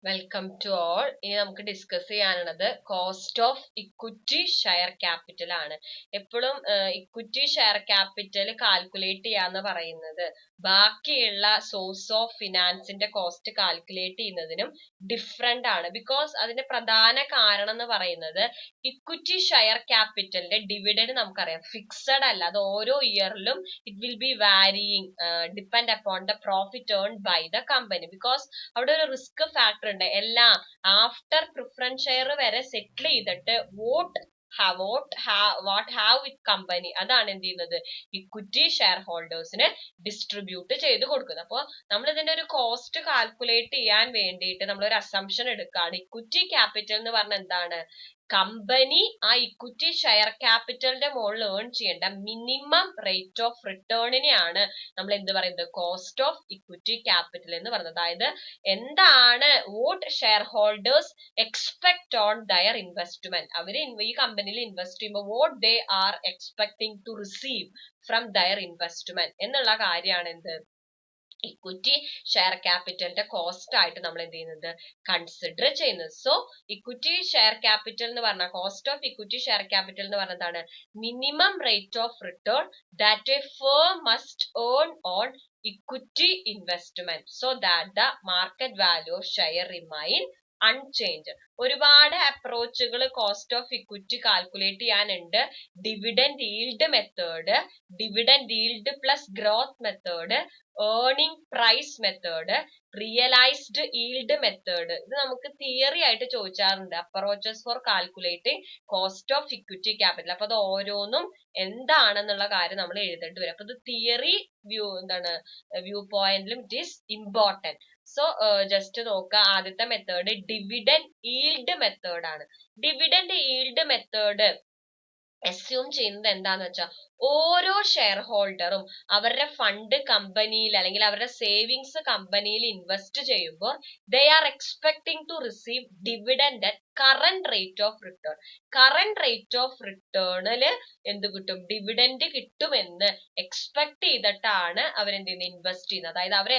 Welcome to all. ഇനി നമുക്ക് discuss ചെയ്യാനുള്ളത് cost of equity share capital ആണ്. എപ്പോഴും ഇക്വിറ്റി ഷെയർ ക്യാപിറ്റൽ കാൽക്കുലേറ്റ് ചെയ്യാന്ന് പറയുന്നത് ബാക്കിയുള്ള സോഴ്സ് ഓഫ് ഫിനാൻസിന്റെ കോസ്റ്റ് കാൽക്കുലേറ്റ് ചെയ്യുന്നതിനും ഡിഫറെന്റ് ആണ്. ബിക്കോസ് അതിന്റെ പ്രധാന കാരണം എന്ന് പറയുന്നത് ഇക്വിറ്റി ഷെയർ ക്യാപിറ്റലിന്റെ ഡിവിഡൻഡ് നമുക്കറിയാം ഫിക്സഡ് അല്ല, അത് ഓരോ ഇയറിലും it will be varying depend upon the profit earn by the company. Because അവിടെ ഒരു റിസ്ക് ഫാക്ടർ ഉണ്ട്. എല്ലാം ആഫ്റ്റർ പ്രിഫറൻസ് ഷെയർ വരെ സെറ്റിൽ ചെയ്തിട്ട് വാട്ട് ഹാവ് വിത്ത് കമ്പനി, അതാണ് എന്ത് ചെയ്യുന്നത് ഇക്വിറ്റി ഷെയർ ഹോൾഡേഴ്സിന് ഡിസ്ട്രിബ്യൂട്ട് ചെയ്ത് കൊടുക്കുന്നത്. അപ്പോൾ നമ്മൾ ഇതിന്റെ ഒരു കോസ്റ്റ് കാൽക്കുലേറ്റ് ചെയ്യാൻ വേണ്ടിയിട്ട് നമ്മൾ ഒരു അസംഷൻ എടുക്കുകയാണ്. ഇക്വിറ്റി ക്യാപിറ്റൽ എന്ന് പറഞ്ഞാൽ എന്താണ്? കമ്പനി ആ ഇക്വിറ്റി ഷെയർ ക്യാപിറ്റലിന്റെ മുകളിൽ ഏൺ ചെയ്യേണ്ട മിനിമം റേറ്റ് ഓഫ് റിട്ടേണിനെയാണ് നമ്മൾ എന്ത് പറയുന്നത് കോസ്റ്റ് ഓഫ് ഇക്വിറ്റി ക്യാപിറ്റൽ എന്ന് പറയുന്നത്. അതായത് എന്താണ് what shareholders expect on their investment, അവര് ഈ കമ്പനിയിൽ ഇൻവെസ്റ്റ് ചെയ്യുമ്പോൾ what they are expecting to receive from their investment എന്നുള്ള കാര്യമാണ് എന്ത് ഇക്വിറ്റി ഷെയർ ക്യാപിറ്റലിന്റെ കോസ്റ്റ് ആയിട്ട് നമ്മൾ എന്ത് ചെയ്യുന്നത് കൺസിഡർ ചെയ്യുന്നത്. സോ ഇക്വിറ്റി ഷെയർ ക്യാപിറ്റൽ എന്ന് പറഞ്ഞാൽ cost of equity share capital എന്ന് പറഞ്ഞതാണ് minimum rate of return that a firm must earn on equity investment so that the market value of share remain unchange. ഒരുപാട് അപ്രോച്ചുകൾ cost of equity calculate ചെയ്യാനുണ്ട്. Dividend yield method, dividend yield plus growth method, earning price method, realised yield method. ഇത് നമുക്ക് theory ആയിട്ട് ചോദിച്ചാറുണ്ട്. Approaches for calculating cost of equity capital. അപ്പൊ അത് ഓരോന്നും എന്താണെന്നുള്ള കാര്യം നമ്മൾ എഴുതേണ്ടി വരും. അപ്പൊ ഇത് തിയറി വ്യൂ പോയിന്റിലും it is important. So just നോക്കുക. ആദ്യത്തെ മെത്തേഡ് ഡിവിഡൻഡ് ഈൽഡ് മെത്തേഡ് ആണ്. ഡിവിഡൻഡ് ഈൽഡ് മെത്തേഡ് അസ്യൂം ചെയ്യുന്നത് എന്താന്ന് വെച്ചാൽ ഓരോ ഷെയർ ഹോൾഡറും അവരുടെ ഫണ്ട് കമ്പനിയിൽ അല്ലെങ്കിൽ അവരുടെ സേവിങ്സ് കമ്പനിയിൽ ഇൻവെസ്റ്റ് ചെയ്യുമ്പോൾ they are expecting to receive dividend at current rate of return. Current rate of റിട്ടേണില് എന്ത് കിട്ടും? ഡിവിഡൻഡ് കിട്ടുമെന്ന് എക്സ്പെക്ട് ചെയ്തിട്ടാണ് അവരെന്ത് ചെയ്യുന്നത് ഇൻവെസ്റ്റ് ചെയ്യുന്നത്. അതായത് അവർ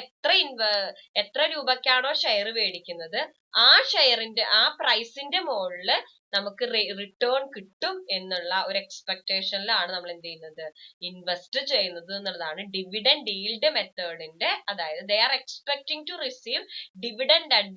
എത്ര രൂപക്കാണോ ഷെയർ മേടിക്കുന്നത് ആ ഷെയറിന്റെ ആ പ്രൈസിന്റെ മുകളിൽ നമുക്ക് റിട്ടേൺ കിട്ടും എന്നുള്ള ഒരു എക്സ്പെക്ടേഷനിലാണ് നമ്മൾ എന്ത് ചെയ്യുന്നത് ഇൻവെസ്റ്റ് ചെയ്യുന്നത് എന്നുള്ളതാണ് ഡിവിഡൻഡ് ഈൽഡ് മെത്തേഡിന്റെ. അതായത് they are expecting to receive dividend at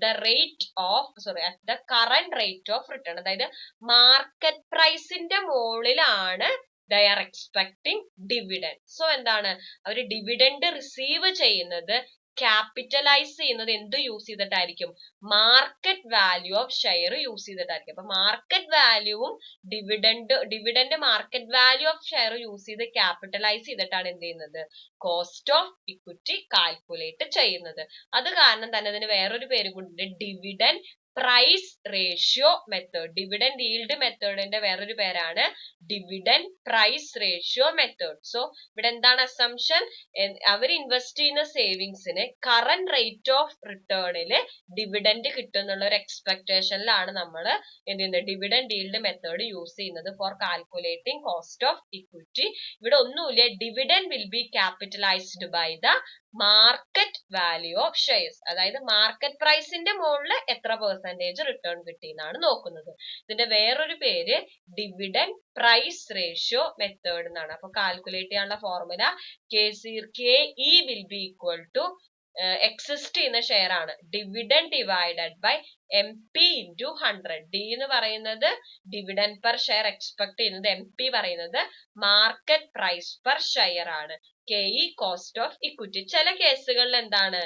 the current rate of return. അതായത് മാർക്കറ്റ് പ്രൈസിന്റെ മുകളിലാണ് they are expecting dividend. So എന്താണ് അവർ ഡിവിഡൻഡ് റിസീവ് ചെയ്യുന്നത് ക്യാപിറ്റലൈസ് ചെയ്യുന്നത് എന്ത് യൂസ് ചെയ്തിട്ടായിരിക്കും? Market value of share use ചെയ്തിട്ടായിരിക്കും. അപ്പൊ മാർക്കറ്റ് വാല്യൂവും dividend market value of share use ചെയ്ത് ക്യാപിറ്റലൈസ് ചെയ്തിട്ടാണ് എന്ത് ചെയ്യുന്നത് കോസ്റ്റ് ഓഫ് ഇക്വിറ്റി കാൽക്കുലേറ്റ് ചെയ്യുന്നത്. അത് കാരണം തന്നെ അതിന് വേറൊരു പേര് കൂടി dividend price ratio method. Dividend yield മെത്തേഡിന്റെ വേറൊരു പേരാണ് dividend price ratio method. So ഇവിടെ എന്താണ് അസംഷൻ? അവർ ഇൻവെസ്റ്റ് ചെയ്യുന്ന സേവിങ്സിന് കറന്റ് റേറ്റ് ഓഫ് റിട്ടേണില് ഡിവിഡൻഡ് കിട്ടുന്നുള്ള ഒരു എക്സ്പെക്ടേഷനിലാണ് നമ്മൾ എന്ത് ചെയ്യുന്നത് ഡിവിഡൻഡ് ഈൽഡ് മെത്തേഡ് യൂസ് ചെയ്യുന്നത് for calculating cost of equity. ഇവിടെ ഒന്നുമില്ല, dividend will be capitalised by the market value of shares. അതായത് മാർക്കറ്റ് പ്രൈസിന്റെ മുകളിൽ എത്ര പെർസെന്റേജ് റിട്ടേൺ കിട്ടിയെന്നാണ് നോക്കുന്നത്. ഇതിന്റെ വേറൊരു പേര് ഡിവിഡൻഡ് പ്രൈസ് റേഷ്യോ മെത്തേഡ് എന്നാണ്. അപ്പൊ കാൽക്കുലേറ്റ് ചെയ്യാനുള്ള formula KE will be equal to exist ചെയ്യുന്ന ഷെയർ ആണ് dividend divided by MP into 100. D എന്ന് പറയുന്നത് ഡിവിഡൻഡ് പെർ ഷെയർ എക്സ്പെക്ട് ചെയ്യുന്നത്, MP പറയുന്നത് മാർക്കറ്റ് പ്രൈസ് പെർ ഷെയർ ആണ്. KE cost of equity. ചില കേസുകളിൽ എന്താണ്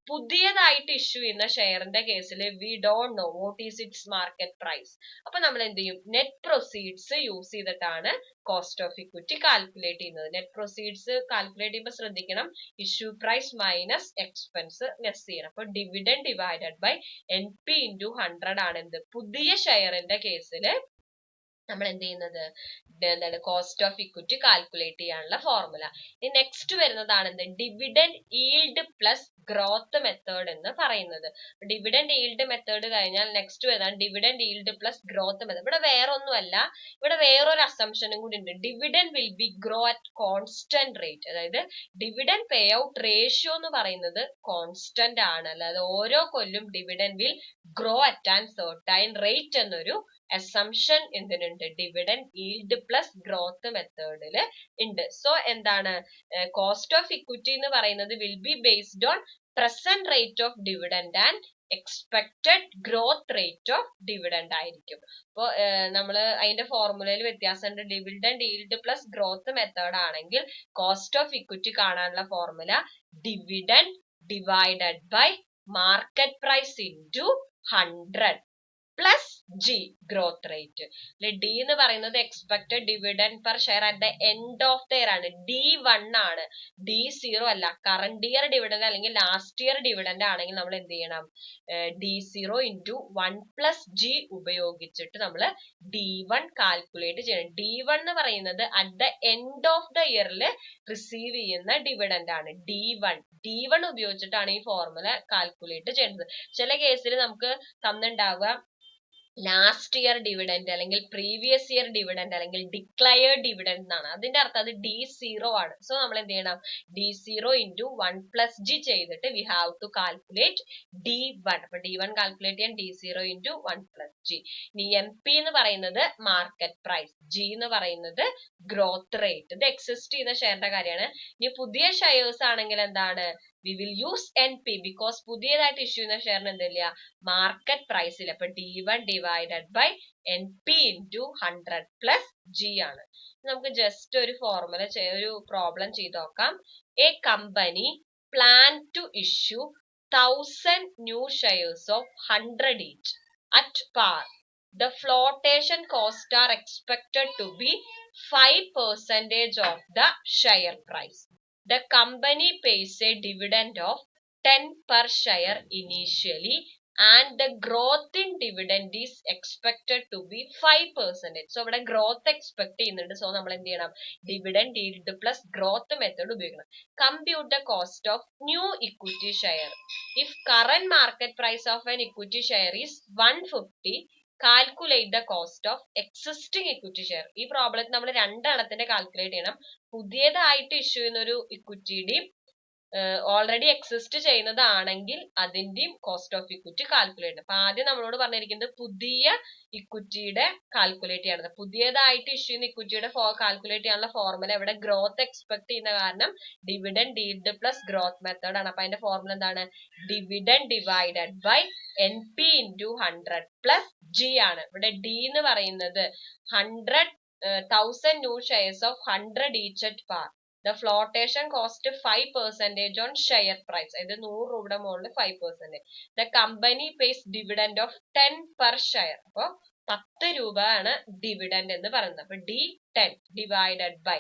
പുതിയതായിട്ട് ഇഷ്യൂ ചെയ്യുന്ന ഷെയറിന്റെ കേസിൽ we don't know what is its market price. അപ്പൊ നമ്മൾ എന്ത് ചെയ്യും? നെറ്റ് പ്രൊസീഡ്സ് യൂസ് ചെയ്തിട്ടാണ് കോസ്റ്റ് ഓഫ് ഇക്വിറ്റി കാൽക്കുലേറ്റ് ചെയ്യുന്നത്. നെറ്റ് പ്രൊസീഡ്സ് കാൽക്കുലേറ്റ് ചെയ്യുമ്പോൾ ശ്രദ്ധിക്കണം, issue price minus expense less ചെയ്യണം. അപ്പൊ dividend divided by NP into 100 ആണ് എന്ത് പുതിയ ഷെയറിന്റെ കേസിൽ നമ്മൾ എന്ത് ചെയ്യുന്നത്, എന്താണ് കോസ്റ്റ് ഓഫ് ഇക്വിറ്റി കാൽക്കുലേറ്റ് ചെയ്യാനുള്ള ഫോർമുല. ഇനി നെക്സ്റ്റ് വരുന്നതാണ് എന്ത്, dividend yield plus growth method എന്ന് പറയുന്നത്. ഡിവിഡൻഡ് ഈൽഡ് മെത്തേഡ് കഴിഞ്ഞാൽ നെക്സ്റ്റ് വരുന്നതാണ് dividend yield plus growth method. ഇവിടെ വേറെ ഒന്നുമല്ല, ഇവിടെ വേറൊരു അസംഷനും കൂടി ഉണ്ട്. Dividend will B grow at constant rate. അതായത് ഡിവിഡൻഡ് പേ ഔട്ട് റേഷ്യോ എന്ന് പറയുന്നത് കോൺസ്റ്റന്റ് ആണ്, അല്ലാതെ ഓരോ കൊല്ലും dividend will grow at an certain rate എന്നൊരു assumption എന്തിനുണ്ട്, dividend yield plus growth മെത്തേഡില് ഉണ്ട്. സോ എന്താണ്, കോസ്റ്റ് ഓഫ് ഇക്വിറ്റി എന്ന് പറയുന്നത് will be based on present rate of dividend and expected growth rate of dividend ആയിരിക്കും. അപ്പോൾ നമ്മൾ അതിന്റെ ഫോർമുലയിൽ വ്യത്യാസമുണ്ട്. Dividend yield plus growth method ആണെങ്കിൽ കോസ്റ്റ് ഓഫ് ഇക്വിറ്റി കാണാനുള്ള formula dividend divided by market price into 100 plus G growth rate. D എന്ന് പറയുന്നത് expected dividend per share at the end of the year ആണ്, D1 ആണ്, D0 അല്ല. Current year dividend അല്ലെങ്കിൽ last year dividend ആണെങ്കിൽ നമ്മൾ എന്ത് ചെയ്യണം, D0 ഇൻറ്റു 1 പ്ലസ് ജി ഉപയോഗിച്ചിട്ട് നമ്മൾ D1 കാൽക്കുലേറ്റ് ചെയ്യണം. D1 എന്ന് പറയുന്നത് at the end of the ഇയറിൽ റിസീവ് ചെയ്യുന്ന ഡിവിഡൻഡ് ആണ്. D1 ഉപയോഗിച്ചിട്ടാണ് ഈ ഫോർമുല കാൽക്കുലേറ്റ് ചെയ്യുന്നത്. ചില കേസിൽ നമുക്ക് തന്നിട്ടുണ്ടാവുക ലാസ്റ്റ് ഇയർ ഡിവിഡൻഡ് അല്ലെങ്കിൽ പ്രീവിയസ് ഇയർ ഡിവിഡൻഡ് അല്ലെങ്കിൽ ഡിക്ലയർഡ് ഡിവിഡൻഡ് എന്നാണ്. അതിന്റെ അർത്ഥം അത് D0 ആണ്. സോ നമ്മൾ എന്ത് ചെയ്യണം, D0 ഇൻറ്റു 1 പ്ലസ് ജി ചെയ്തിട്ട് we have to calculate D1. അപ്പൊ D1 കാൽക്കുലേറ്റ് ചെയ്യാൻ D0 ഇൻറ്റു 1 പ്ലസ് ജി. ഇനി MP എന്ന് പറയുന്നത് മാർക്കറ്റ് പ്രൈസ്, ജി എന്ന് പറയുന്നത് ഗ്രോത്ത് റേറ്റ്. ഇത് എക്സിസ്റ്റ് ചെയ്യുന്ന ഷെയറിന്റെ കാര്യമാണ്. ഇനി പുതിയ ഷെയർസ് ആണെങ്കിൽ എന്താണ്, we will use NP because പുതിയതായിട്ട് ഇഷ്യൂ ചെയ്യുന്ന ഷെയറിന് എന്തില്ല, മാർക്കറ്റ് പ്രൈസിൽ. അപ്പൊ D1 divided by NP into 100 plus G ആണ്. നമുക്ക് ജസ്റ്റ് ഒരു ഫോർമുല ഒരു പ്രോബ്ലം ചെയ്ത് നോക്കാം. A company plan to issue 1000 new shares of 100 each at par. The flotation costs are expected to be 5% of the share price. The company pays a dividend of 10 per share initially and the growth in dividend is expected to be 5%. So ഇവിടെ growth expect ചെയ്യുന്നുണ്ട്. So നമ്മൾ എന്ത് ചെയ്യണം, dividend yield plus growth method ഉപയോഗിക്കണം. Compute the cost of new equity share. If current market price of an equity share is 150, calculate the cost of existing equity share. ഈ പ്രോബ്ലത്തിൽ നമ്മൾ രണ്ടെണ്ണത്തിന്റെ calculate ചെയ്യണം. പുതിയതായിട്ട് issue ചെയ്യുന്ന ഒരു ഇക്വിറ്റിയുടെയും ഓൾറെഡി എക്സിസ്റ്റ് ചെയ്യുന്നതാണെങ്കിൽ അതിന്റെയും കോസ്റ്റ് ഓഫ് ഇക്വിറ്റി കാൽക്കുലേറ്റ് ചെയ്യണം. അപ്പൊ ആദ്യം നമ്മളോട് പറഞ്ഞിരിക്കുന്നത് പുതിയ ഇക്വിറ്റിയുടെ കാൽക്കുലേറ്റ് ചെയ്യണത്. പുതിയതായിട്ട് ഇഷ്യൂ ചെയ്യുന്ന ഇക്വിറ്റിയുടെ കാൽക്കുലേറ്റ് ചെയ്യാനുള്ള ഫോർമുല ഇവിടെ ഗ്രോത്ത് എക്സ്പെക്ട് ചെയ്യുന്ന കാരണം dividend yield plus growth method ആണ്. അപ്പൊ അതിന്റെ ഫോർമുല എന്താണ്, dividend divided by NP into 100 plus G ആണ്. ഇവിടെ ഡി എന്ന് പറയുന്നത് 1000 new shares of 100 each at par. The flotation cost 5% on share price. ഇത് 100 രൂപയുടെ മുകളിൽ 5%. The company pays dividend of 10 per share. അപ്പൊ 10 രൂപ ആണ് ഡിവിഡൻഡ് എന്ന് പറയുന്നത്. അപ്പൊ D10 ഡിവൈഡഡ് ബൈ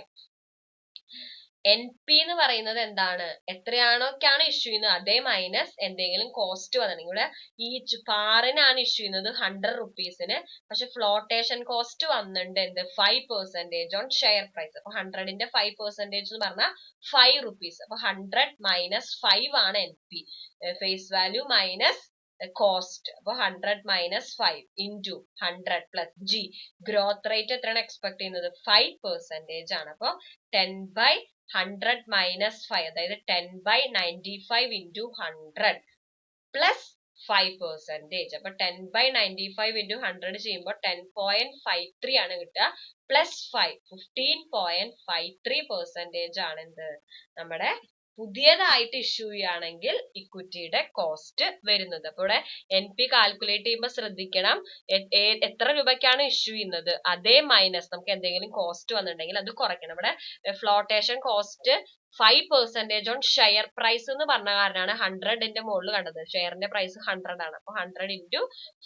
NP എന്ന് പറയുന്നത് എന്താണ്, എത്രയാണോക്കാണ് ഇഷ്യൂ ചെയ്യുന്നത് അതേ മൈനസ് എന്തെങ്കിലും കോസ്റ്റ് വന്നിട്ടുണ്ടെങ്കിൽ, ഇവിടെ ഈ പാറിനാണ് ഇഷ്യൂ ചെയ്യുന്നത് 100 റുപ്പീസിന്, പക്ഷെ ഫ്ലോട്ടേഷൻ കോസ്റ്റ് വന്നിട്ടുണ്ട് എന്ത് 5% ഓൺ ഷെയർ പ്രൈസ്. അപ്പൊ 100ന്റെ 5% എന്ന് പറഞ്ഞാൽ 5 റുപ്പീസ്. അപ്പൊ 100 മൈനസ് 5 ആണ് NP, face value minus cost. അപ്പൊ 100 minus 5 into 100 plus G. Growth rate എത്രയാണ് എക്സ്പെക്ട് ചെയ്യുന്നത്, 5% ആണ്. അപ്പൊ 10/100 മൈനസ് 5, അതായത് 10/95 ഇൻറ്റു 100 പ്ലസ് 5%. അപ്പൊ 10/95 ഇൻറ്റു 100 ചെയ്യുമ്പോൾ 10.53 ആണ് കിട്ടുക, പ്ലസ് 5 15.53% ആണ് എന്ത് നമ്മുടെ പുതിയതായിട്ട് ഇഷ്യൂ ചെയ്യുകയാണെങ്കിൽ ഇക്വിറ്റിയുടെ കോസ്റ്റ് വരുന്നത്. അപ്പൊ ഇവിടെ NP കാൽക്കുലേറ്റ് ചെയ്യുമ്പോൾ ശ്രദ്ധിക്കണം, എത്ര രൂപയ്ക്കാണ് ഇഷ്യൂ ചെയ്യുന്നത് അതേ മൈനസ് നമുക്ക് എന്തെങ്കിലും കോസ്റ്റ് വന്നിട്ടുണ്ടെങ്കിൽ അത് കുറയ്ക്കണം. ഇവിടെ flotation cost 5% on share price എന്ന് പറഞ്ഞ കാരണമാണ് 100ന്റെ മുകളിൽ കണ്ടത്. ഷെയറിന്റെ പ്രൈസ് 100 ആണ്. അപ്പൊ 100 ഇൻറ്റു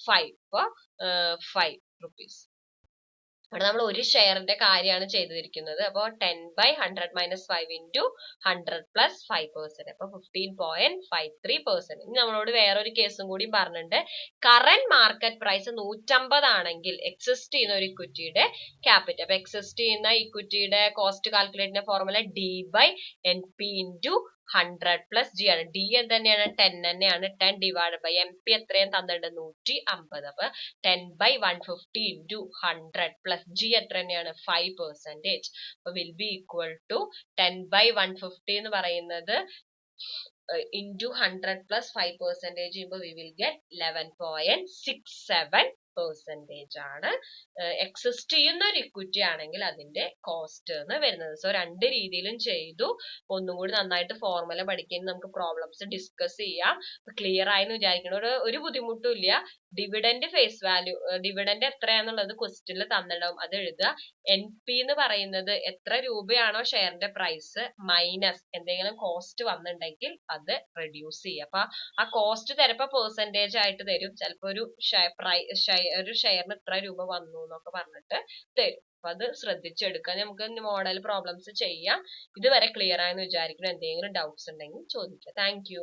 5, അപ്പൊ 5 റുപ്പീസ്. അവിടെ നമ്മൾ ഒരു ഷെയറിന്റെ കാര്യമാണ് ചെയ്തിരിക്കുന്നത്. അപ്പോൾ 10/100 - 5 into 100 plus 5%. അപ്പൊ 15.53%. ഇനി നമ്മളോട് വേറൊരു കേസും കൂടി പറഞ്ഞിട്ടുണ്ട്. കറന്റ് മാർക്കറ്റ് പ്രൈസ് 150 ആണെങ്കിൽ എക്സിസ്റ്റ് ചെയ്യുന്ന ഒരു ഇക്വിറ്റിയുടെ ക്യാപിറ്റൽ. അപ്പൊ എക്സിസ്റ്റ് ചെയ്യുന്ന ഇക്വിറ്റിയുടെ cost കാൽക്കുലേറ്റിന്റെ formula D/NP into 100 plus G ആണ്. D എന്ത് തന്നെയാണ്? 10 തന്നെയാണ്. 10 divided by MP എത്രയും തന്നിട്ടുണ്ട്? 150. അപ്പൊ 10/150 into 100 plus G എത്ര തന്നെയാണ്? 5%. അപ്പൊ will be equal to 10/150 എന്ന് പറയുന്നത് into 100 plus 5% ചെയ്യുമ്പോൾ we will get 11.67% ആണ് എക്സിസ്റ്റ് ചെയ്യുന്ന ഒരു ഇക്വിറ്റി ആണെങ്കിൽ അതിന്റെ കോസ്റ്റ് എന്ന് വരുന്നത്. സോ രണ്ട് രീതിയിലും ചെയ്തു. ഒന്നും കൂടി നന്നായിട്ട് ഫോർമുല പഠിക്കാൻ നമുക്ക് പ്രോബ്ലംസ് ഡിസ്കസ് ചെയ്യാം. ക്ലിയർ ആയെന്ന് വിചാരിക്കണം. ഒരു ബുദ്ധിമുട്ടും ഇല്ല. ഡിവിഡന്റ് ഫേസ് വാല്യൂ, ഡിവിഡന്റ് എത്രയാന്നുള്ളത് ക്വസ്റ്റ്യനിൽ തന്നിട്ടുണ്ടാവും, അത് എഴുതുക. NP എന്ന് പറയുന്നത് എത്ര രൂപയാണോ ഷെയറിന്റെ പ്രൈസ് മൈനസ് എന്തെങ്കിലും കോസ്റ്റ് വന്നിട്ടുണ്ടെങ്കിൽ അത് റെഡ്യൂസ് ചെയ്യുക. അപ്പൊ ആ കോസ്റ്റ് ചിലപ്പോ പെർസെന്റേജ് ആയിട്ട് തരും, ചിലപ്പോ ഒരു ഷെയറിന് ഇത്ര രൂപ വന്നു എന്നൊക്കെ പറഞ്ഞിട്ട് തരും. അപ്പൊ അത് ശ്രദ്ധിച്ചെടുക്കാൻ നമുക്ക് മോഡൽ പ്രോബ്ലംസ് ചെയ്യാം. ഇതുവരെ ക്ലിയർ ആയെന്ന് വിചാരിക്കുന്നു. എന്തെങ്കിലും ഡൗട്ട്സ് ഉണ്ടെങ്കിൽ ചോദിക്കാം. Thank you.